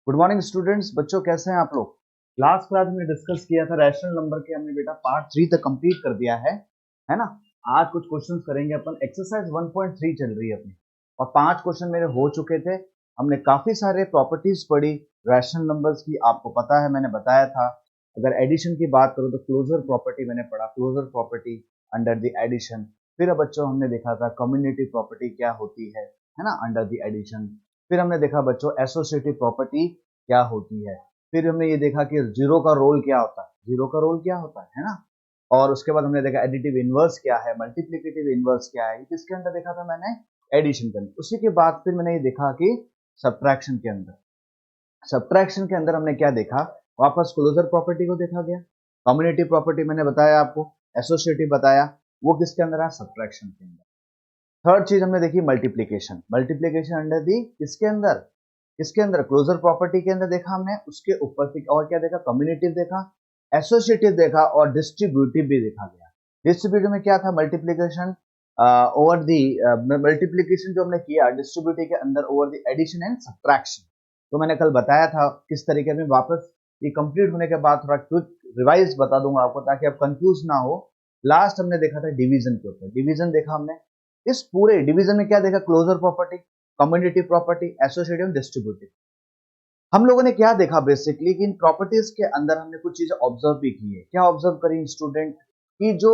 Good morning students. बच्चों कैसे हैं आप लोग। क्लास में डिस्कस किया था रैशनल नंबर के, हमने बेटा पार्ट 3 तक कंप्लीट कर दिया है ना। आज कुछ क्वेश्चंस करेंगे अपन। एक्सरसाइज 1.3 चल रही है अपनी और 5 क्वेश्चन मेरे हो चुके थे। हमने काफी सारे प्रॉपर्टीज पढ़ी रैशनल नंबर्स की, आपको पता है मैंने बताया था। अगर एडिशन की बात करूं तो क्लोजर प्रॉपर्टी मैंने पढ़ा, closure property under the addition. फिर बच्चों हमने देखा था कम्युनिटी प्रॉपर्टी क्या होती है ना, अंडर द एडिशन। फिर हमने देखा बच्चों एसोसिएटिव प्रॉपर्टी क्या होती है। फिर हमने ये देखा कि जीरो का रोल क्या होता है, जीरो का रोल क्या होता है ना। और उसके बाद हमने देखा एडिटिव इनवर्स क्या है, मल्टीप्लिकेटिव इनवर्स क्या है, किसके अंदर देखा था मैंने, एडिशन के अंदर। उसी के बाद फिर मैंने ये देखा कि सब्ट्रैक्शन के अंदर, सब्ट्रैक्शन के अंदर हमने क्या देखा, वापस क्लोजर प्रॉपर्टी को देखा गया। कम्युनिटी प्रॉपर्टी मैंने बताया आपको, एसोसिएटिव बताया, वो किसके अंदर है, सब्ट्रैक्शन के अंदर। थर्ड चीज हमने देखी मल्टीप्लीकेशन, मल्टीप्लीकेशन अंडर दी किसके अंदर, किसके अंदर, क्लोजर प्रॉपर्टी के अंदर देखा हमने। उसके ऊपर फिर और क्या देखा, कम्युनिटिव देखा, एसोसिएटिव देखा और डिस्ट्रीब्यूटिव भी देखा गया। डिस्ट्रीब्यूटिव में क्या था, मल्टीप्लीकेशन ओवर दी, मल्टीप्लीकेशन जो हमने किया डिस्ट्रीब्यूटिव के अंदर over the addition and subtraction. तो मैंने कल बताया था किस तरीके में। वापस ये कंप्लीट होने के बाद थोड़ा क्विक रिवाइज बता दूंगा आपको ताकि आप कंफ्यूज ना हो। लास्ट हमने देखा था डिवीजन के ऊपर, डिवीजन देखा हमने। इस पूरे डिवीजन में क्या देखा, closure property, community property, associative, distributive. हम लोगों ने क्या देखा बेसिकली कि इन प्रॉपर्टीज के अंदर हमने कुछ चीजें ऑब्जर्व भी की है। क्या ऑब्जर्व करी स्टूडेंट, कि जो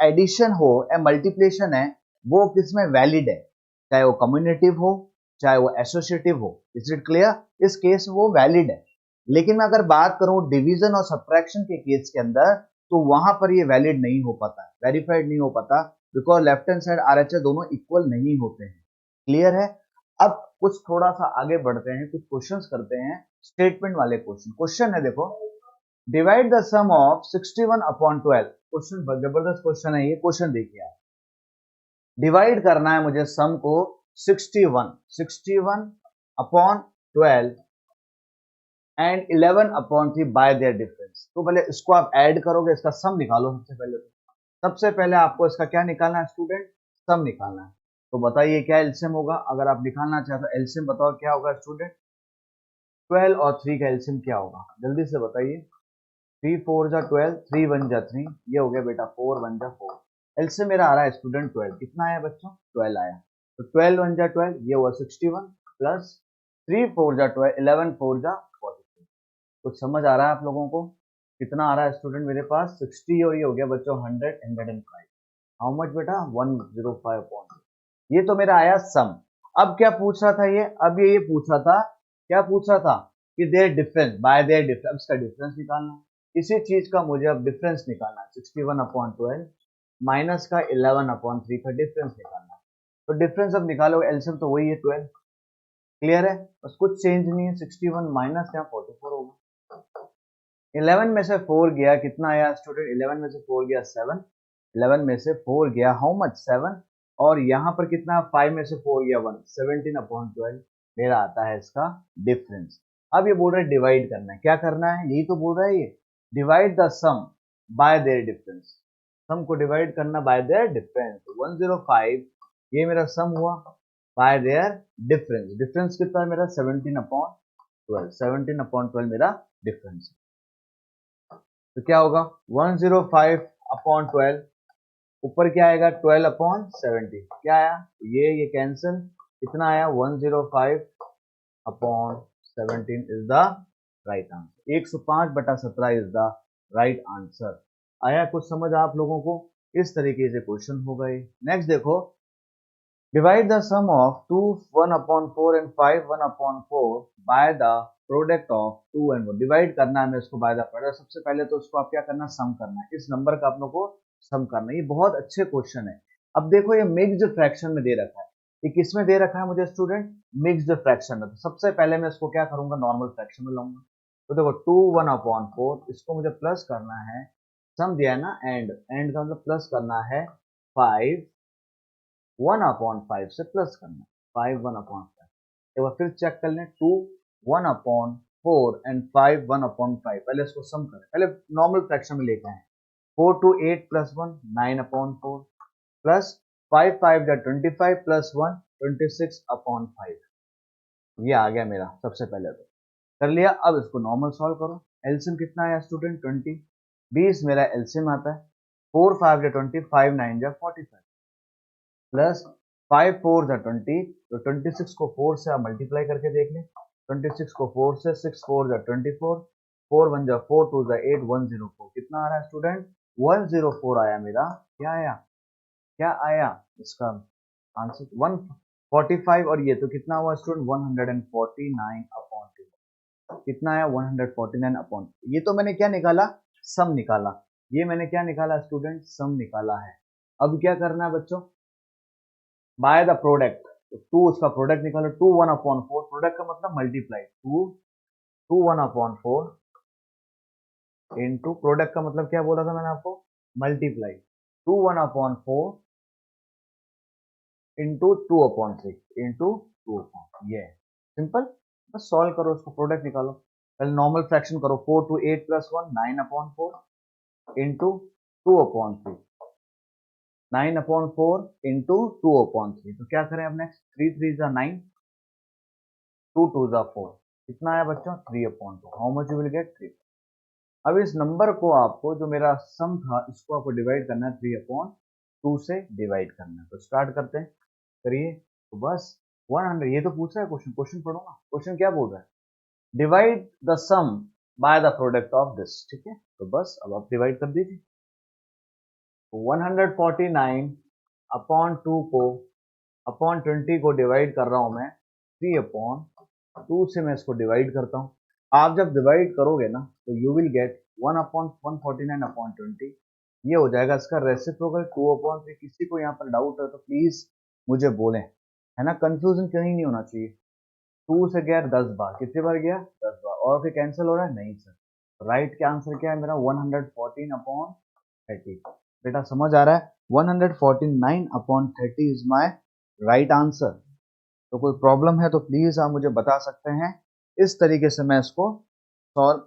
एडिशन हो या मल्टीप्लिकेशन है वो किसमें वैलिड है, चाहे वो कम्युनिटिव हो चाहे वो एसोसिएटिव हो। इज इट क्लियर, इस केस में वो वैलिड है। लेकिन मैं अगर बात करूं डिवीजन और सब्ट्रैक्शन के केस के अंदर तो वहां पर ये वैलिड नहीं हो पाता, वेरीफाइड नहीं हो पाता, because left hand side RHA दोनों इक्वल नहीं होते हैं। क्लियर है। अब कुछ थोड़ा सा आगे बढ़ते हैं, कुछ क्वेश्चंस करते हैं, स्टेटमेंट वाले क्वेश्चन। क्वेश्चन है देखो, divide the sum of 61 upon 12। Question जबरदस्त क्वेश्चन है ये, क्वेश्चन देखिए आप। डिवाइड करना है मुझे सम को 61 upon 12 and 11 upon 3 bye their difference. तो पहले इसको आप ऐड करोगे, इसका सम निकालो। सबसे पहले आपको इसका क्या निकालना है स्टूडेंट, सम निकालना है। तो बताइए क्या एलसीएम होगा, अगर आप निकालना चाहते हो एलसीएम बताओ क्या होगा स्टूडेंट। 12 और 3 का एलसीएम क्या होगा, जल्दी से बताइए। 3 4 जा 12, 3 1 जा 3, ये हो गया बेटा 4 1 जा 4। एलसीएम मेरा आ रहा है स्टूडेंट 12। कितना आया बच्चों, 12 आया। तो 12 1 जा 12, ये हुआ 61 प्लस 3 4 जा 12, 11 4 जा 43। कुछ समझ आ रहा है आप लोगों को, कितना आ रहा है स्टूडेंट मेरे पास 60, और ये हो गया बच्चों 100 105। हाउ मच बेटा, 105 पॉइंट। ये तो मेरा आया सम। अब क्या पूछ रहा था ये, अब ये पूछ रहा था, क्या पूछ रहा था कि their difference, by their difference का डिफरेंस निकालना। इसी चीज का मुझे अब डिफरेंस निकालना है, 61 अपॉन 12 माइनस का 11 अपॉन 3 का डिफरेंस निकालना है। तो डिफरेंस अब निकालो, एलसीएम तो वही है 12। क्लियर है, बस कुछ चेंज नहीं है। 61 माइनस यहाँ 44 होगा। 11 में से 4 गया, कितना आया स्टूडेंट, 11 में से 4 गया 7, 11 में से 4 गया हाउ मच 7, और यहाँ पर कितना 5 में से 4 गया 1, 17 अपॉन 12 मेरा आता है इसका डिफरेंस। अब ये बोल रहा है डिवाइड करना है, क्या करना है, यही तो बोल रहा है ये, divide the sum by their difference. Sum को डिवाइड करना बाय देयर डिफरेंस। 105 ये मेरा सम हुआ, बाय देयर डिफरेंस, डिफरेंस कितना है मेरा 17 अपॉन 12, 17 अपॉन 12 मेरा डिफरेंस। तो क्या होगा 105 अपॉन 12, ऊपर क्या आएगा 12 अपॉन 70, क्या आया, ये कैंसिल, कितना आया 105 upon 17 is the right answer. 105/17 is the right answer. आया कुछ समझ आप लोगों को, इस तरीके से क्वेश्चन हो गए। नेक्स्ट देखो, divide the sum of 2 1 upon 4 and 5 1 upon 4 by the product of 2 and 1। Divide करना है मैं इसको बाय द प्रोडक्ट। सबसे पहले तो इसको आप क्या करना, सम करना है, इस नंबर का आप लोग को सम करना है। ये बहुत अच्छे क्वेश्चन है। अब देखो ये मिक्स्ड फ्रैक्शन में दे रखा है, ये किस में दे रखा है मुझे स्टूडेंट, मिक्स्ड फ्रैक्शन में। तो सबसे पहले मैं इसको क्या करूंगा, नॉर्मल फ्रैक्शन में लाऊंगा। तो देखो 2 1 अपॉन 4, इसको मुझे प्लस करना है, सम दिया है ना, एंड का मतलब प्लस करना है 5 1 अपॉन 5 से प्लस करना, 5 1 अपॉन 5। एक बार फिर चेक कर लें, 2 1 अपॉन 4 एंड 5 1 अपॉन 5। पहले इसको सम करें, पहले नॉर्मल फ्रैक्शन में लेते हैं। 4 2 8 plus 1 9 upon 4 plus 5 5 25 plus 1 26 upon 5। ये आ गया मेरा सबसे पहले तो। कर लिया। अब इसको नॉर्मल सॉल्व करो। एलसीएम कितना आया स्टूडेंट 20, 20 मेरा एलसीएम आता है। 4 5 जा 20, 5 9 जा 45 प्लस 5 4 जा 20, तो 26 को 4 से आप मल्टीप्लाई करके देख लें। 26 को 4 से, 6 4 जा 24, 4 1 जा 4, 2 जा 8, 104 कितना आ रहा है स्टूडेंट 104 आया मेरा। क्या आया, क्या आया इसका आंसर 145, और ये तो कितना हुआ स्टूडेंट 149 अपॉन 2। कितना आया 149 अपॉन, ये तो मैंने क्या निकाला, सम निकाला। ये मैंने क्या निकाला स्टूडेंट, सम निकाला है। अब क्या करना है बच्चों, बाय द प्रोडक्ट, तो 2 उसका प्रोडक्ट निकालो। 2 1 अपॉन 4, प्रोडक्ट का मतलब मल्टीप्लाई, 2 2 1 अपॉन 4 इनटू, प्रोडक्ट का मतलब क्या बोला था मैंने आपको, multiply, 2 1 upon 4 into 2 upon 3 into 2 upon, ये सिंपल। बस सॉल्व करो, उसको प्रोडक्ट निकालो। पहले नॉर्मल फ्रैक्शन करो, 4 to 8 plus 1 9 upon 4 into 2 upon 3, 9 upon 4 into 2 upon 3। तो क्या करें अब नेक्स्ट, 3 3 जा 9, 2 2 जा 4, कितना आया बच्चों 3 upon 2। How much you will get 3। अब इस नंबर को आपको, जो मेरा सम था, इसको आपको डिवाइड करना है 3 अपॉन 2 से डिवाइड करना है। तो स्टार्ट करते हैं, करिए। तो बस 100, ये तो पूछ रहा है क्वेश्चन, क्वेश्चन पढ़ो ना, क्वेश्चन क्या बोल रहा है, divide the sum by the product of this. ठीक है, तो बस अब आप डिवाइड कर दीजिए। 149 अपॉन 2 को अपॉन 20 को डिवाइड कर रहा हूं मैं 3 अपॉन 2 से, मैं इसको डिवाइड करता हूं। आप जब डिवाइड करोगे ना, तो you will get 1 upon 149 upon 20, ये हो जाएगा इसका रेसिप्रोकल 2 अपॉन 3। किसी को यहाँ पर डाउट है तो प्लीज मुझे बोलें, है ना, कंफ्यूजन कहीं नहीं होना चाहिए। 2 से गया 10 बार, कितनी बार गया 10 बार, और फिर कैंसिल हो रहा है, नहीं सर। राइट क्या आंसर क्या है मेरा 114 अपॉन 30। बेटा समझ आ रहा है, 149 upon 30 is my right answer. तो कोई प्रॉब्लम है तो प्लीज आप मुझे बता सकते हैं, इस तरीके से मैं इसको सॉल्व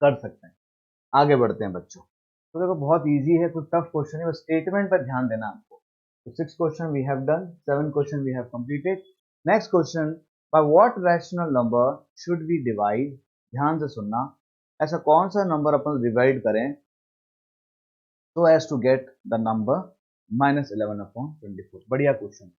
कर सकते हैं। आगे बढ़ते हैं बच्चों। तो देखो बहुत इजी है, कोई टफ क्वेश्चन है, बस स्टेटमेंट पर ध्यान देना आपको। तो 6 question we have done, 7 question we have completed. Next question, by what rational number should we divide. ध्यान से सुनना, ऐसा कौन सा नंबर अपन डिवाइड करें so as to get the number -11 upon 24। बढ़िया क्वेश्चन।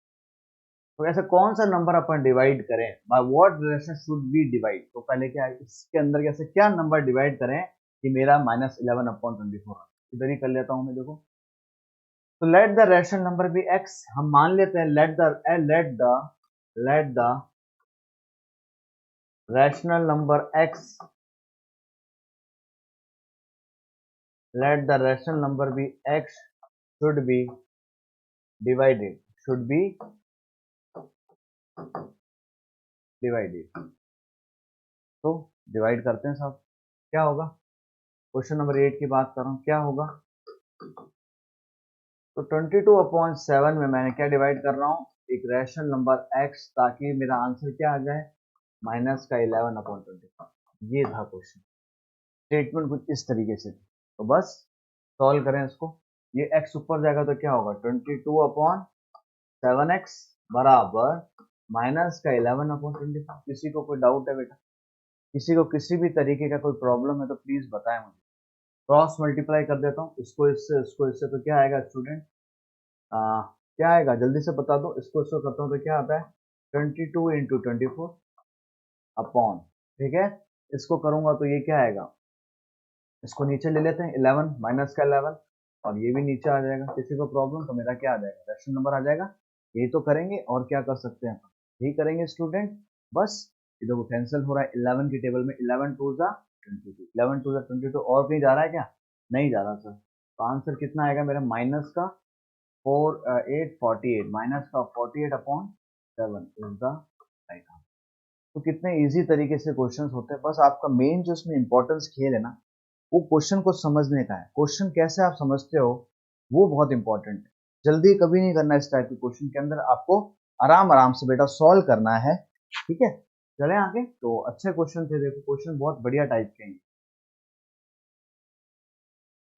तो ऐसा कौन सा नंबर अपन डिवाइड करें, by what relation should be divide. तो पहले क्या है, इसके अंदर कैसे क्या नंबर डिवाइड करें कि मेरा -11 अपॉन 24। इधर ही कर लेता हूं मैं, देखो। तो let the rational number be x, हम मान लेते हैं let the rational number x, let the rational number be x should be divided, should be divided। तो डिवाइड करते हैं साहब, क्या होगा, क्वेश्चन नंबर 8 की बात कर रहा हूँ, क्या होगा। तो 22 अपॉन 7 में मैंने क्या डिवाइड कर रहा हूँ, एक रैशनल नंबर x, ताकि मेरा आंसर क्या आ जाए माइनस का 11 अपॉन 25। ये था क्वेश्चन, स्टेटमेंट कुछ इस तरीके से थी। तो बस सॉल्व करें इसको, ये x ऊपर जाएगा तो क्या होगा 22 अपॉन 7x बराबर माइनस का 11 अपॉन 25। किसी को कोई डाउट है बेटा, किसी को किसी भी तरीके का कोई प्रॉब्लम है तो प्लीज बताएं मुझे। क्रॉस मल्टीप्लाई कर देता हूँ, इसको इससे, तो क्या आएगा स्टूडेंट, क्या आएगा जल्दी से बता दो। इसको करता हूँ तो क्या आता है 22 इंटू 24 अपॉन, ठीक है, इसको करूंगा तो ये क्या आएगा, इसको नीचे ले लेते हैं 11 माइनस का 11, और ये भी नीचे आ जाएगा। किसी को प्रॉब्लम, तो मेरा क्या आ जाएगा रैशनल नंबर आ जाएगा। यही तो करेंगे, और क्या कर सकते हैं अपन, यही करेंगे स्टूडेंट। बस ये देखो कैंसिल हो रहा है, 11 की टेबल में 11 टू जा 22, 11 टू जा 22, और कहीं जा रहा है क्या, नहीं जा रहा सर। तो आंसर कितना आएगा मेरा माइनस का 848, माइनस का 48 upon 7 is the right answer. तो कितने इजी तरीके से क्वेश्चंस होते हैं, बस आपका मेन जो इसमें इंपॉर्टेंस खेल है ना, वो क्वेश्चन को समझने का है। क्वेश्चन कैसे आप समझते हो वो बहुत इंपॉर्टेंट है। जल्दी कभी नहीं करना, इस टाइप के क्वेश्चन के अंदर आपको आराम आराम से बेटा सॉल्व करना है। ठीक है, चले आगे। तो अच्छे क्वेश्चन थे, देखो क्वेश्चन बहुत बढ़िया टाइप के हैं।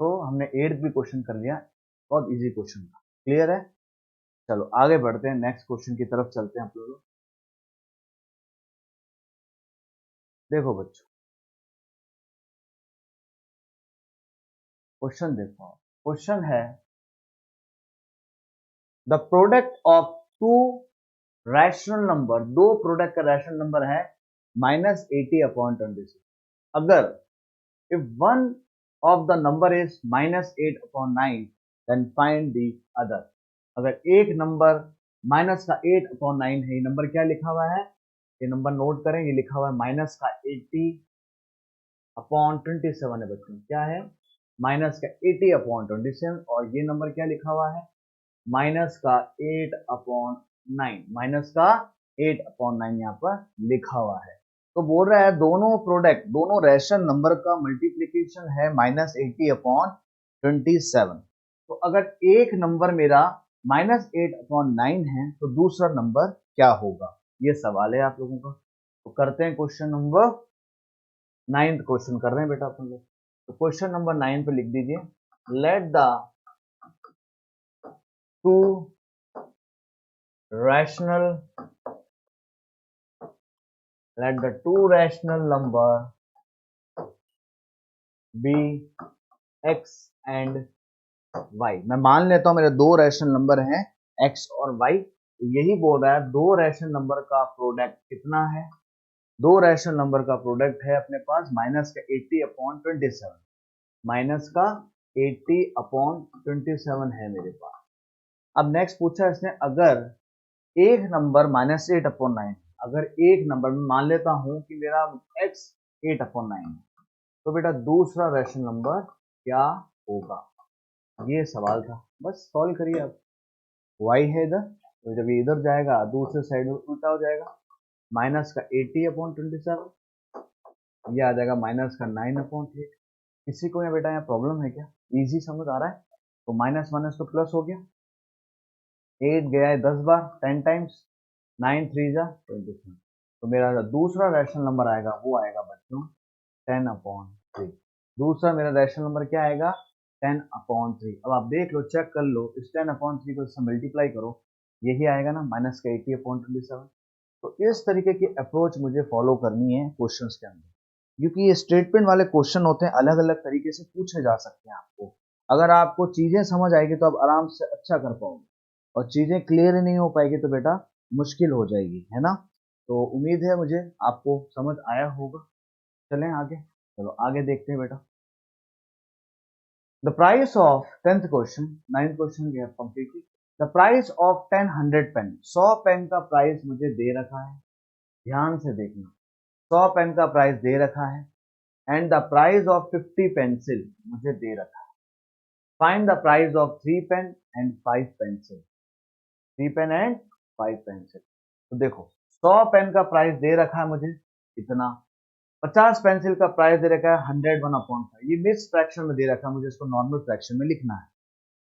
तो हमने 8th भी क्वेश्चन कर लिया, बहुत इजी क्वेश्चन था, क्लियर है। चलो आगे बढ़ते हैं, नेक्स्ट क्वेश्चन की तरफ चलते हैं आप लोग। देखो बच्चों, क्वेश्चन देखो, क्वेश्चन है the product of to rational number, दो प्रोडक्ट का रैशनल नंबर है -80/26। अगर if one of the number is -8/9 then find the other। अगर एक नंबर माइनस का 8/9 है, ये नंबर क्या लिखा हुआ है, ये नंबर नोट करें, ये लिखा हुआ है -80/27 है बच्चों, क्या है -80/27, और ये नंबर क्या लिखा हुआ है -8/9, -8/9 यहाँ पर लिखा हुआ है। तो बोल रहा है दोनों प्रोडक्ट, दोनों रैशनल नंबर का मल्टीप्लीकेशन है -80/27। तो अगर एक नंबर मेरा -8/9 है तो दूसरा नंबर क्या होगा, ये सवाल है आप लोगों का। तो करते हैं क्वेश्चन नंबर 9 क्वेश्चन कर रहे हैं बेटा अपन लोग। तो क्वेश्चन नंबर 9 पे लिख दीजिए, let the two rational let the two rational number be x and y। मैं मान लेता हूं मेरे दो रैशनल नंबर हैं x और y। तो यही बोल रहा है दो रैशनल नंबर का प्रोडक्ट कितना है, दो रैशनल नंबर का प्रोडक्ट है अपने पास -80/27, -80/27 है मेरे पास। अब नेक्स्ट पूछा इसने, अगर एक नंबर -8/9, अगर एक नंबर में मान लेता हूं कि मेरा x 8/9 है, तो बेटा दूसरा रैशनल नंबर क्या होगा, ये सवाल था। बस सॉल्व करिए आप। y है इधर, तो जब ये इधर जाएगा दूसरे साइड में उल्टा हो जाएगा, माइनस का 80/27, ये आ जाएगा -9/8। किसी को यहाँ बेटा यहाँ प्रॉब्लम है क्या, इजी समझ आ रहा है? तो माइनस माइनस तो प्लस हो गया, 8 गया है 10 बार, 10 टाइम्स, 9 3 जा 27। तो मेरा जो दूसरा रैशनल नंबर आएगा वो आएगा बच्चों 10/3। दूसरा मेरा रैशनल नंबर क्या आएगा 10/3। अब आप देख लो, चेक कर लो, इस 10/3 को इससे मल्टीप्लाई करो, यही आएगा ना -80/27। तो इस तरीके की अप्रोच मुझे फॉलो करनी है क्वेश्चंस के अंदर, क्योंकि ये स्टेटमेंट वाले क्वेश्चन होते हैं, अलग अलग तरीके से पूछे जा सकते हैं आपको। अगर आपको चीजें समझ आएगी तो आप आराम से अच्छा कर पाओगे, और चीजें क्लियर नहीं हो पाएगी तो बेटा मुश्किल हो जाएगी, है ना। तो उम्मीद है मुझे आपको समझ आया होगा। चलें आगे, चलो आगे देखते हैं बेटा। The price of 10th question, 9th question we have completed. The price of 10 pen, 100 pen का प्राइस मुझे दे रखा है, ध्यान से देखना, 100 पेन का प्राइस दे रखा है, and the price of 50 pencil मुझे दे रखा है। Find the price of 3 pen and 5 pencil, 3 pen and 5 pencil. तो देखो 100 पेन का प्राइस दे रखा है मुझे इतना, 50 पेंसिल का प्राइस दे रखा है 101/5, ये मिक्स फ्रैक्शन में दे रखा है, मुझे इसको नॉर्मल फ्रैक्शन में लिखना है।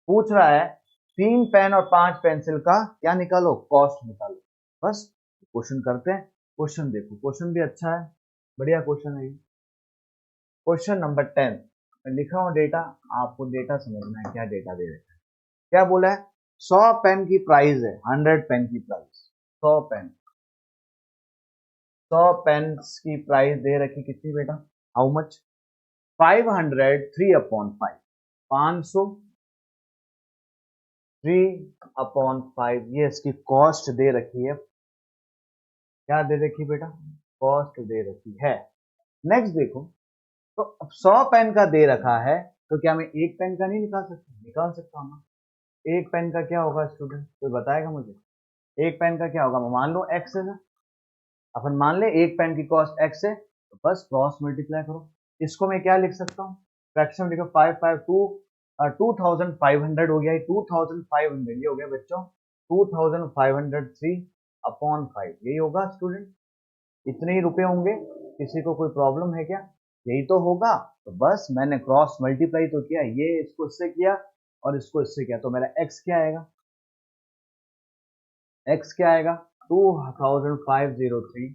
पूछ रहा है 3 पेन और 5 पेंसिल का क्या निकालो, कॉस्ट निकालो। बस क्वेश्चन करते हैं। क्वेश्चन देखो, क्वेश्चन भी अच्छा है, बढ़िया क्वेश्चन है। क्वेश्चन नंबर 10 मैं लिखा हूं डेटा, आपको डेटा समझना है, क्या डेटा दे रखा है। क्या बोला है, 100 पेन की प्राइस है, 100 पेन की प्राइस, 100 पेन, 100 पेन की प्राइस दे रखी कितनी बेटा, हाउ मच, 500 3/5, 500 3/5, ये इसकी कॉस्ट दे रखी है। क्या दे रखी बेटा, कॉस्ट दे रखी है। नेक्स्ट देखो, तो अब 100 पेन का दे रखा है, तो क्या मैं एक पेन का नहीं निकाल सकता, निकाल सकता हूँ ना। एक पेन का क्या होगा स्टूडेंट, कोई बताएगा मुझे, एक पेन का क्या होगा, मान लो एक्स है ना, अपन मान ले एक पेन की कॉस्ट एक्स है, तो बस क्रॉस मल्टीप्लाई करो। इसको मैं क्या लिख सकता हूँ, फ्रैक्शन लिखो, 2500 हो गया, 2500 ये हो गया बच्चों 2503/5, यही होगा स्टूडेंट, इतने ही रुपए होंगे। किसी को कोई प्रॉब्लम है क्या, यही तो होगा। तो बस मैंने क्रॉस मल्टीप्लाई तो किया, ये इसको इससे किया और इसको इससे किया, तो मेरा एक्स क्या आएगा, एक्स क्या आएगा 2503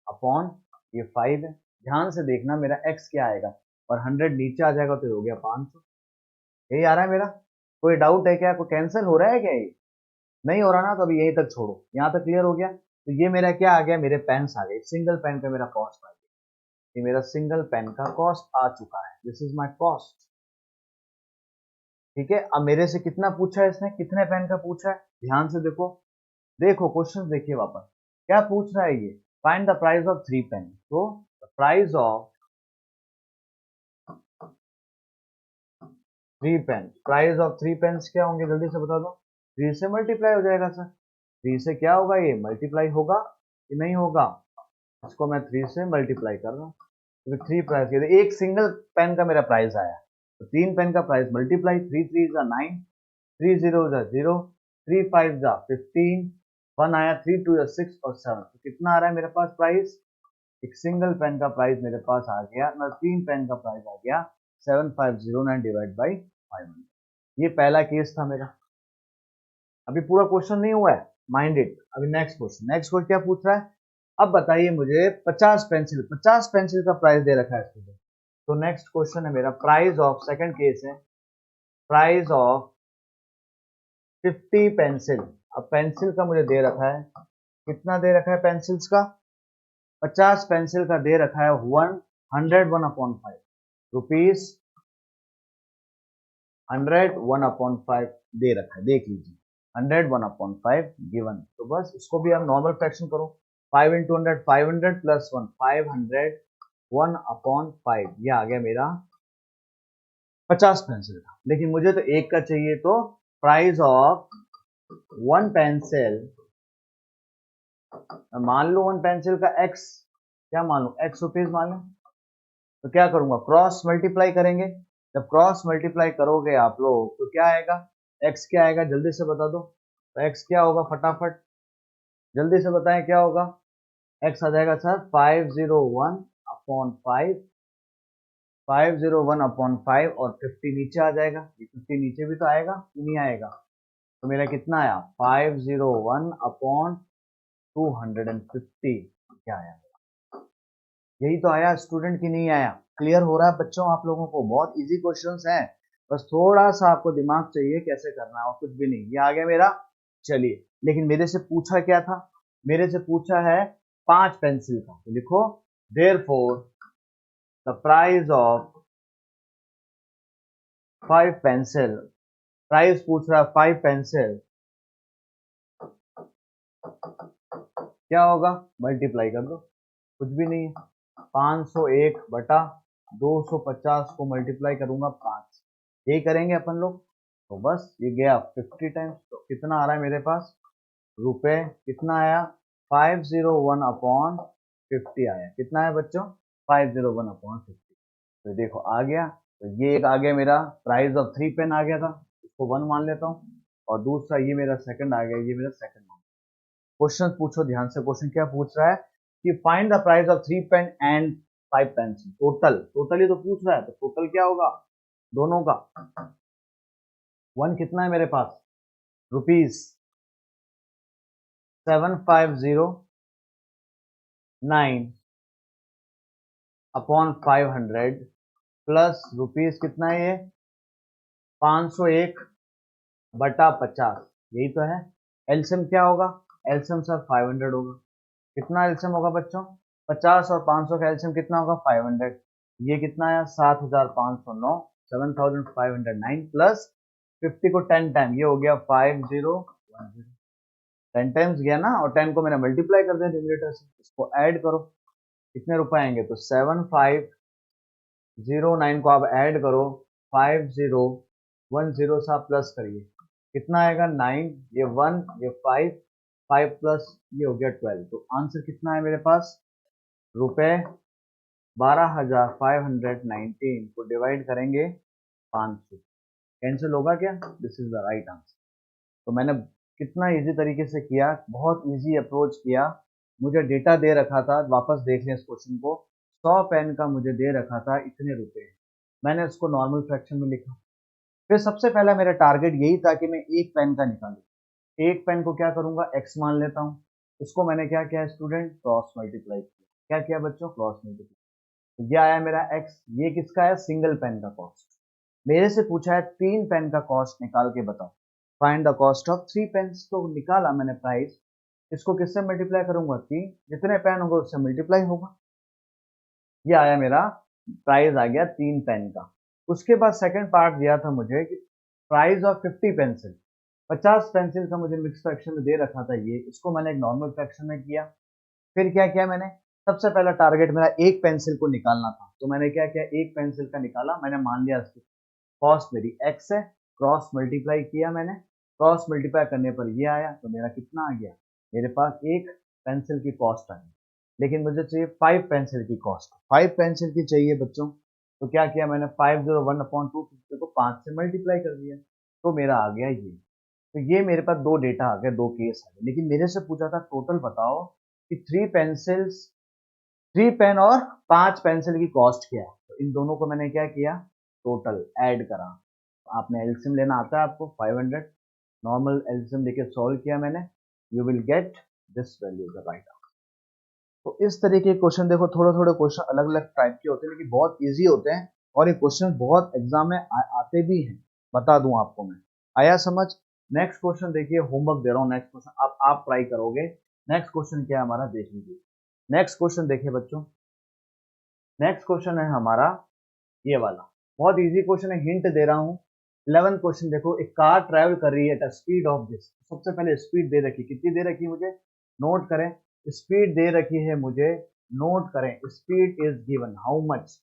अपॉन ये 5 है। ध्यान से देखना मेरा एक्स क्या आएगा, और 100 नीचे आ जाएगा तो हो गया 500, यही आ रहा है मेरा। कोई डाउट है क्या, कोई कैंसिल हो रहा है क्या, ये नहीं हो रहा ना, तो अभी यहीं तक छोड़ो, यहाँ तक क्लियर हो गया। तो ये मेरा क्या आ गया, मेरे पेन्स आ गए, सिंगल पेन का मेरा कॉस्ट आ गया। ये मेरा सिंगल पेन का कॉस्ट आ चुका है, दिस इज माय कॉस्ट। ठीक है, अब मेरे से कितना पूछा है इसने, कितने पेन का पूछा है, ध्यान से देखो, देखो क्वेश्चन देखिए वापस क्या पूछ रहा है ये, find the price of 3 pen. तो price of 3 pen, price of 3 pens क्या होंगे जल्दी से बता दो। 3 से मल्टीप्लाई हो जाएगा सर, 3 से क्या होगा, ये मल्टीप्लाई होगा कि नहीं होगा, इसको मैं 3 से मल्टीप्लाई कर रहा हूँ, क्योंकि 3 प्राइस के एक सिंगल पेन का मेरा प्राइस आया, तो 3 पेन का प्राइस मल्टीप्लाई, 3 3 जा 9, 3 0 जा 0, 3 5 जा 15, 1 आया, 3 2 जा 6 और 7, तो कितना आ रहा है मेरे पास प्राइस, एक सिंगल पेन का प्राइस मेरे पास आ गया ना, 3 पेन का प्राइस आ गया 7509 डिवाइड बाई 500। ये पहला केस था मेरा, अभी पूरा क्वेश्चन नहीं हुआ है, माइंड इट। अभी नेक्स्ट क्वेश्चन, नेक्स्ट क्वेश्चन क्या पूछ रहा है, अब बताइए मुझे 50 पेंसिल का प्राइस दे रखा है स्टूडेंट। तो नेक्स्ट क्वेश्चन है मेरा प्राइस ऑफ, सेकंड केस है प्राइस ऑफ 50 पेंसिल। अब पेंसिल का मुझे दे रखा है, कितना दे रखा है पेंसिल्स का, 50 पेंसिल का दे रखा है 101/5 रुपीज, 101/5 दे रखा है, देख लीजिए 101/5 गिवन। तो बस इसको भी आप नॉर्मल फ्रैक्शन करो, 5 इंटू 100 500 प्लस 1 500 1/5, ये आ गया मेरा 50 पेंसिल का। लेकिन मुझे तो एक का चाहिए, तो प्राइस ऑफ 1 पेंसिल, मान लो 1 पेंसिल का x, क्या मान लो x रुपीज मान लो, तो क्या करूंगा क्रॉस मल्टीप्लाई करेंगे, जब क्रॉस मल्टीप्लाई करोगे आप लोग तो क्या आएगा, x क्या आएगा जल्दी से बता दो, तो x क्या होगा फटाफट जल्दी से बताएं क्या होगा, x आ जाएगा सर 501/5, 501/5 और 50 नीचे आ जाएगा, ये 50 नीचे भी तो आएगा कि नहीं आएगा, तो मेरा कितना आया 501/250, क्या आया, यही तो आया स्टूडेंट की नहीं आया। क्लियर हो रहा है बच्चों आप लोगों को, बहुत इजी क्वेश्चंस हैं, बस थोड़ा सा आपको दिमाग चाहिए कैसे करना है और कुछ भी नहीं, ये आ गया मेरा। चलिए, लेकिन मेरे से पूछा क्या था, मेरे से पूछा है 5 पेंसिल का, तो लिखो therefore the price of 5 pencil, price पूछ रहा है 5 पेंसिल, क्या होगा मल्टीप्लाई कर दो, कुछ भी नहीं है, 501/250 को मल्टीप्लाई करूंगा 5, यही करेंगे अपन लोग, तो बस ये गया 50 टाइम्स, तो कितना आ रहा है मेरे पास रुपए, कितना आया 501/50 आया, कितना है बच्चों 501/50, तो देखो आ गया, तो ये एक आ गया मेरा प्राइस ऑफ 3 पेन आ गया था, इसको 1 मान लेता हूँ, और दूसरा ये मेरा सेकंड आ गया, ये मेरा सेकंड मान। क्वेश्चन पूछो ध्यान से, क्वेश्चन क्या पूछ रहा है कि find the price of 3 pen and 5 pencil, total ही तो पूछ रहा है, तो टोटल क्या होगा दोनों का, 1 कितना है मेरे पास रुपीज 7509/500 प्लस रुपीज कितना है ये 501/50, यही तो है। एलसीएम क्या होगा, एलसीएम सर 500 होगा, कितना एलसीएम होगा बच्चों, 50 और 500 का एलसीएम कितना होगा 500, ये कितना आया 7509, 7509 प्लस 50 को 10 टाइम, ये हो गया 5010, 10 टाइम्स गया ना, और 10 को मैंने मल्टीप्लाई कर दिया न्यूमरेटर से, इसको ऐड करो कितने रुपए आएंगे, तो 7509 को आप ऐड करो 5010 से आप प्लस करिए, कितना आएगा 9, ये 1, ये 5, 5 प्लस ये हो गया 12, तो आंसर कितना है मेरे पास रुपए 12,519 को डिवाइड करेंगे 500, कैंसिल होगा क्या, this is the right answer. तो मैंने कितना इजी तरीके से किया, बहुत इजी अप्रोच किया, मुझे डेटा दे रखा था, वापस देख लें इस क्वेश्चन को, 100 पेन का मुझे दे रखा था इतने रुपए, मैंने इसको नॉर्मल फ्रैक्शन में लिखा, फिर सबसे पहला मेरा टारगेट यही था कि मैं एक पेन का निकालूं, एक पेन को क्या करूंगा एक्स मान लेता हूं, इसको मैंने क्या किया स्टूडेंट क्रॉस मल्टीप्लाई किया, क्या किया बच्चों क्रॉस मल्टीप्लाई, तो ये आया मेरा x, ये किसका है सिंगल पेन का कॉस्ट, मेरे से पूछा है 3 पेन का कॉस्ट निकाल के बताओ, find the cost of 3 pens, तो निकाला मैंने प्राइस, इसको किससे मल्टीप्लाई करूंगा 3, जितने पेन होंगे उससे मल्टीप्लाई होगा, ये आया मेरा प्राइस आ गया 3 पेन का। उसके बाद सेकंड पार्ट दिया था मुझे कि प्राइस ऑफ 50 पेंसिल, 50 पेंसिल का मुझे मिक्स फ्रैक्शन में दे रखा था ये, इसको मैंने एक नॉर्मल फ्रैक्शन में किया। फिर क्या किया मैंने, सबसे पहला टारगेट मेरा एक पेंसिल को निकालना था, तो मैंने क्या किया, एक पेंसिल का निकाला। मैंने मान लिया इसकी कॉस्ट मेरी x है, क्रॉस मल्टीप्लाई किया मैंने, क्रॉस मल्टीप्लाई करने पर ये आया, तो मेरा कितना आ गया, मेरे पास एक पेंसिल की कॉस्ट आ गई। लेकिन मुझे चाहिए 5 पेंसिल की कॉस्ट, 5 पेंसिल की चाहिए बच्चों। तो क्या किया मैंने, 501/250 को 5 से मल्टीप्लाई कर दिया, तो मेरा आ गया ये। तो ये मेरे पास दो डेटा आ गए, दो केस आ गए। लेकिन मेरे से पूछा था टोटल बताओ कि 3 पेन और 5 पेंसिल की कॉस्ट क्या है। तो इन दोनों को मैंने क्या किया, टोटल ऐड करा। आपने एलसीएम लेना आता है आपको, 500 नॉर्मल एलसीएम लेके सॉल्व किया मैंने, you will get this value the right. तो इस तरीके के क्वेश्चन देखो, थोड़े थोड़े क्वेश्चन अलग अलग टाइप के होते हैं, लेकिन बहुत इजी होते हैं और ये क्वेश्चन बहुत एग्जाम में आते भी हैं, बता दूं आपको मैं। आया समझ। नेक्स्ट क्वेश्चन देखिए, होमवर्क दे रहा हूँ, नेक्स्ट क्वेश्चन आप ट्राई करोगे। नेक्स्ट क्वेश्चन क्या है हमारा, देख लीजिए। नेक्स्ट क्वेश्चन देखिए बच्चों, नेक्स्ट क्वेश्चन है हमारा ये वाला, बहुत इजी क्वेश्चन है, हिंट दे रहा हूँ। 11th क्वेश्चन देखो, एक कार ट्रैवल कर रही है एट स्पीड ऑफ दिस। सबसे पहले स्पीड दे रखी, कितनी दे रखी है मुझे, नोट करें। स्पीड दे रखी है मुझे, नोट करें। Speed is given how much,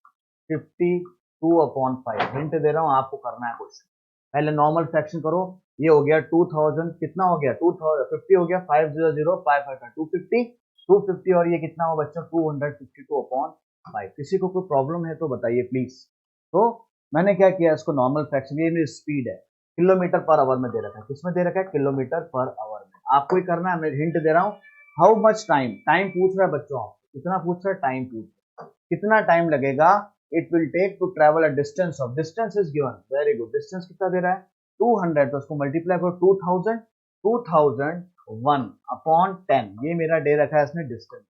52/5। Hint दे रहा हूँ, आपको करना है क्वेश्चन। पहले नॉर्मल फ्रैक्शन करो, ये हो गया 2000, कितना हो गया 2050 हो गया, 500 5 250, 250 और ये कितना हो बच्चों 252/5। किसी को कोई प्रॉब्लम है तो बताइए प्लीज। तो मैंने क्या किया, इसको नॉर्मल फ्रैक्शन, ये मेरी स्पीड है, किलोमीटर पर आवर में दे रखा है। किसमें दे रखा है, किलोमीटर पर आवर में। आपको ही करना है, मैं हिंट दे रहा हूँ। हाउ मच टाइम, टाइम पूछ रहा है बच्चों, कितना पूछ रहा है, टाइम पूछ रहा है, कितना टाइम लगेगा it will take to travel a distance of, distance is given, very good. Distance कितना दे रहा है 200, तो उसको मल्टीप्लाई करो 2000, 2001/10, ये मेरा दे रखा है इसने डिस्टेंस।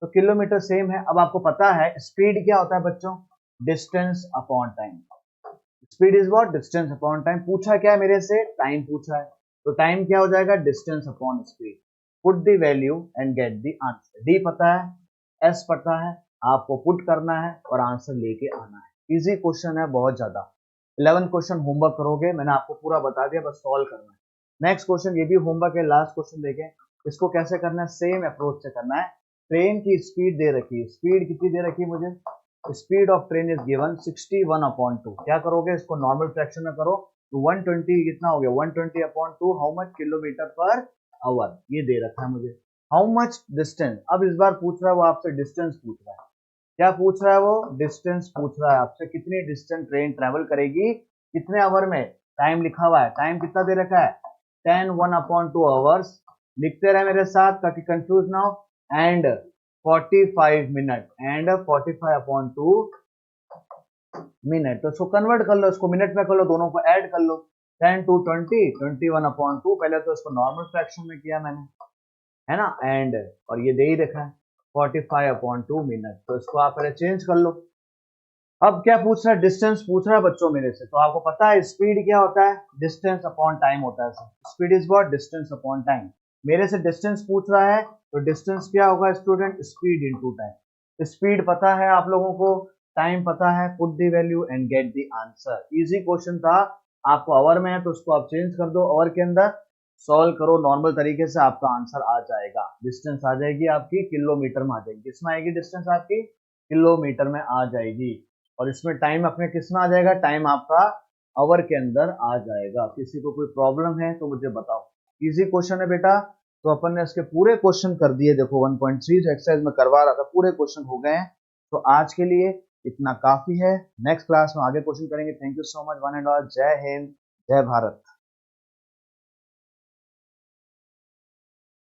तो किलोमीटर सेम है। अब आपको पता है स्पीड क्या होता है बच्चों, distance upon time. Speed is what, distance upon time. पूछा क्या है मेरे से, टाइम पूछा है, तो टाइम क्या हो जाएगा, distance upon speed. Put the value and get the answer. D पता है, एस पता है, आपको पुट करना है और आंसर लेके आना है। इजी क्वेश्चन है बहुत ज्यादा। 11 क्वेश्चन होमवर्क करोगे, मैंने आपको पूरा बता दिया, बस सॉल्व करना है। नेक्स्ट क्वेश्चन, ये भी होमवर्क है, लास्ट क्वेश्चन देखें। इसको कैसे करना है, सेम अप्रोच से करना है। ट्रेन की स्पीड दे रखी है, स्पीड कितनी दे रखी है मुझे, speed of train is given 61/2। क्या करोगे, इसको नॉर्मल फ्रैक्शन में करो, तो 120 कितना हो गया, 120/2 how much, kilometre per hour, ये दे रखा है मुझे। हाउ मच डिस्टेंस, अब इस बार पूछ रहा है वो आपसे, डिस्टेंस पूछ रहा है। क्या पूछ रहा है वो, डिस्टेंस पूछ रहा है आपसे, कितनी डिस्टेंस ट्रेन ट्रेवल करेगी, कितने आवर में। टाइम लिखा हुआ है, टाइम कितना दे रखा है, 10 1/2 आवर्स। लिखते रहे मेरे साथ ताकि कंफ्यूज ना हो। And 45 minute, and 45/2 minute. तो इसको कन्वर्ट कर लो, इसको मिनट में कर लो, दोनों को ऐड कर लो। 10 2 20, 21/2। पहले तो इसको नॉर्मल फ्रैक्शन में किया मैंने, है ना, एंड और ये दे ही रखा है 45/2 मिनट। तो इसको आप पहले चेंज कर लो। अब क्या पूछ रहा है, डिस्टेंस पूछ रहा है बच्चों मेरे से। तो आपको पता है स्पीड क्या होता है, डिस्टेंस अपॉन टाइम होता है। Speed is what, distance upon time. मेरे से डिस्टेंस पूछ रहा है, तो डिस्टेंस क्या होगा student, speed into time. Speed पता है आप लोगों को, टाइम पता है, put the value and get the answer. Easy question था। आपको आवर में है तो उसको आप चेंज कर दो, आवर के अंदर सॉल्व करो नॉर्मल तरीके से, आपका आंसर आ जाएगा। डिस्टेंस आ जाएगी आपकी किलोमीटर में आ जाएगी, किसमें आएगी डिस्टेंस आपकी, किलोमीटर में आ जाएगी। और इसमें टाइम अपने किस में आ जाएगा, टाइम आपका आवर के अंदर आ जाएगा। किसी को कोई प्रॉब्लम है तो मुझे बताओ। इजी क्वेश्चन है बेटा। तो अपन ने इसके पूरे क्वेश्चन कर दिए, देखो 1.3 एक्सरसाइज में करवा रहा था, पूरे क्वेश्चन हो गए हैं। तो आज के लिए इतना काफी है, नेक्स्ट क्लास में आगे क्वेश्चन करेंगे। Thank you so much one and all, जय हिंद, जय भारत।